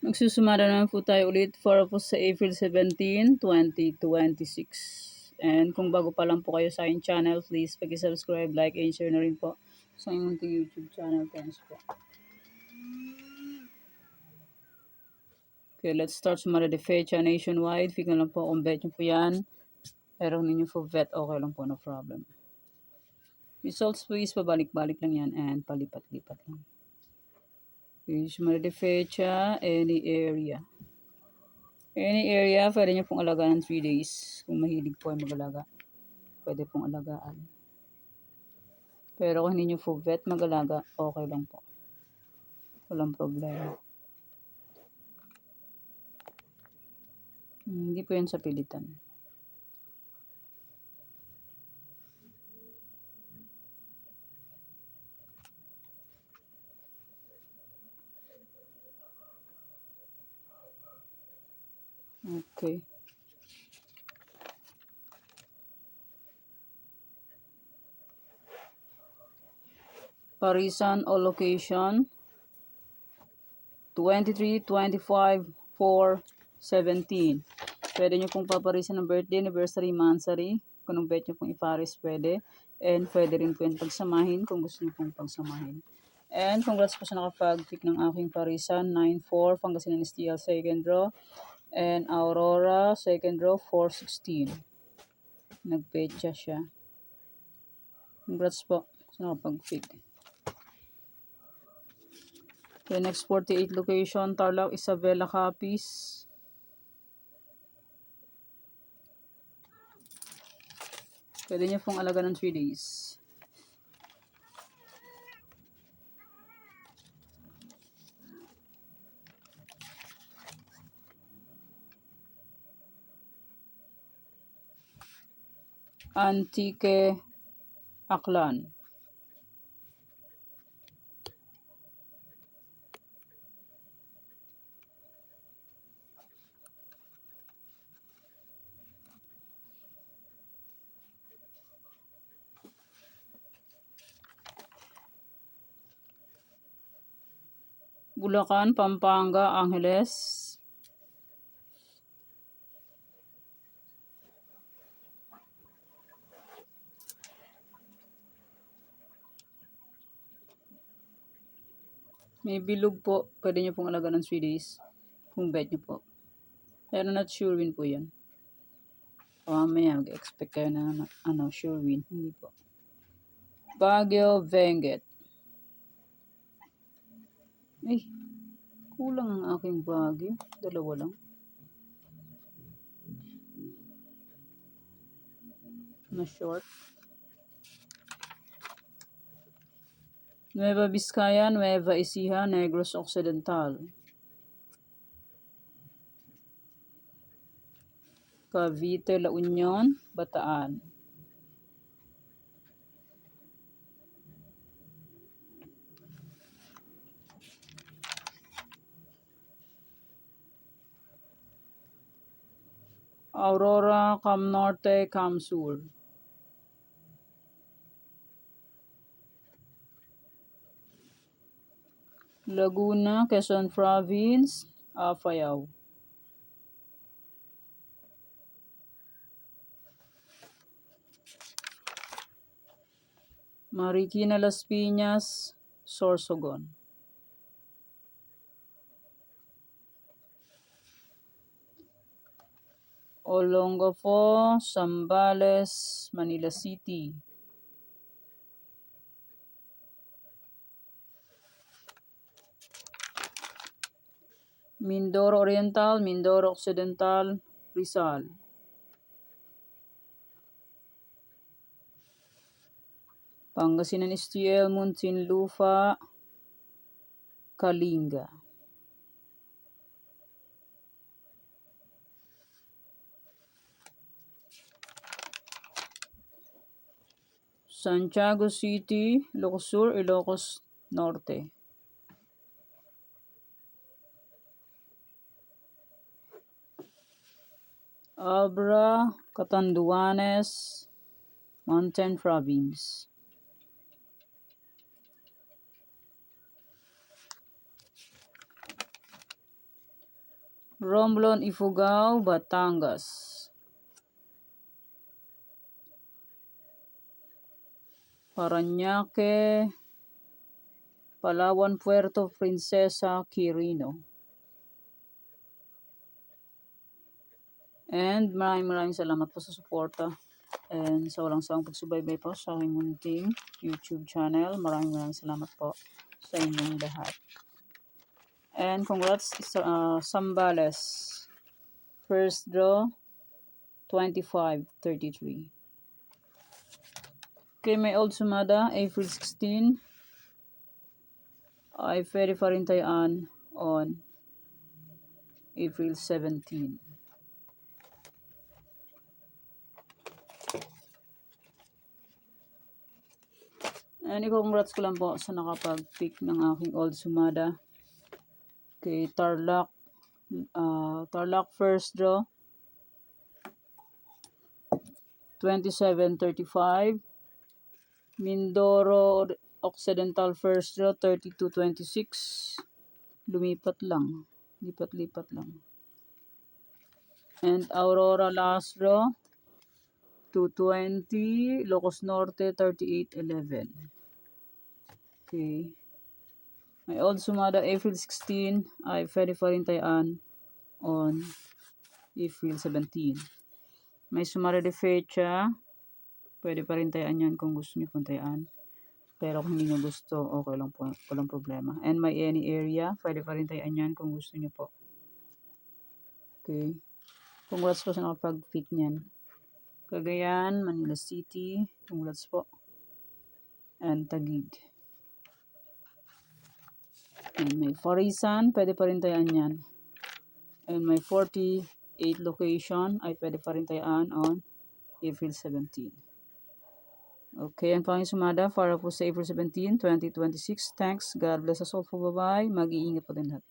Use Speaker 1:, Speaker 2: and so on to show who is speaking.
Speaker 1: Magsusumara naman po tayo ulit para po sa April 17, 2026. And kung bago pa lang po kayo sa aking channel, please pag-subscribe, like, and share na rin po sa inyong YouTube channel. Thanks po. Okay, let's start sumara de fecha nationwide. Figure lang po kung bet nyo po yan. Pero ninyo po vet, okay lang po, no problem. Results po is pabalik-balik lang yan and palipat-lipat lang. Okay, sumara de fecha, any area. Any area, pwede nyo pong alagaan ng 3 days. Kung mahilig po ay mag-alaga, pwede pong alagaan. Pero kung hindi nyo po vet mag-alaga, okay lang po. Walang problema. Hindi po yan sa pilitan. Okay. Parisan o location, 23, 25, 4, 17. Pwede nyo pong paparisan ng birthday, anniversary, mansary. Kung anong bet nyo pong iparis, pwede. And pwede rin po yung pagsamahin kung gusto nyo pong pagsamahin. And congrats po sa nakapag-pick ng aking parisan, 9-4, Pangasinan STL second draw. And Aurora, second draw, 4-16. Nagpecha siya. Congrats po sa nakapag-pick. Okay, next 48 location, Tarlac, Isabela Capiz. Pwede niyo pong alaga ng 3 days. Antique, Aklan. Bulacan, Pampanga, Angeles. May bilog po. Pwede nyo pong alaga ng 3 days. Kung bet nyo po. Pero not sure win po yan. Mamaya mag-expect kayo na sure win. Hindi po. Baguio, Benguet. Ay, kulang ang aking Baguio. Dalawa lang. Na short. Nueva Vizcaya, Nueva Ecija, Negros Occidental. Cavite, La Union, Bataan. Aurora, Cam Norte, Cam Sur. Laguna, Quezon Province, Apayao. Marikina, Las Piñas, Sorsogon. Olongapo, Zambales, Manila City. Mindoro Oriental, Mindoro Occidental, Rizal. Pangasinan STL, Muntinlupa, Kalinga. Santiago City, Ilocos Sur, Ilocos Norte. Abra, Catanduanes, Mountain Province. Romblon, Ifugao, Batangas. Parañaque, Palawan, Puerto Princesa, Quirino. And maraming salamat po sa suporta and sa walang sawang pagsubaybay po sa aking munting YouTube channel. Maraming salamat po sa inyong lahat. And congrats Sambales. First draw 25-33. Okay, may old sumada April 16. Ay Ferry Farintayan on April 17. And i-congrats ko lang po sa nakapag-pick ng aking old sumada. Kay Tarlac first draw 27-35. Mindoro Occidental first draw 32-26. Lumipat lang. Lipat-lipat lang. And Aurora last draw 220. Locos Norte 38-11. Okay. May old sumada April 16 ay Ferry Farintayan on April 17. May sumada de fecha. Pwede pa rin tayaan yan kung gusto nyo puntayaan. Pero kung hindi nyo gusto, okay lang po. Walang problema. And may any area, pwede pa rin tayaan yan kung gusto nyo po. Okay. Congrats po sa nakapag-pick nyan. Cagayan, Manila City. Congrats po. And Taguig. And may Farisan, pwede pa rin tayaan yan. And may 48 location, ay pwede pa rin tayaan on April 17. Okay, ang panging sumada para po sa April 17, 2026. Thanks. God bless us all po. Bye-bye. Mag-iingat po din lahat.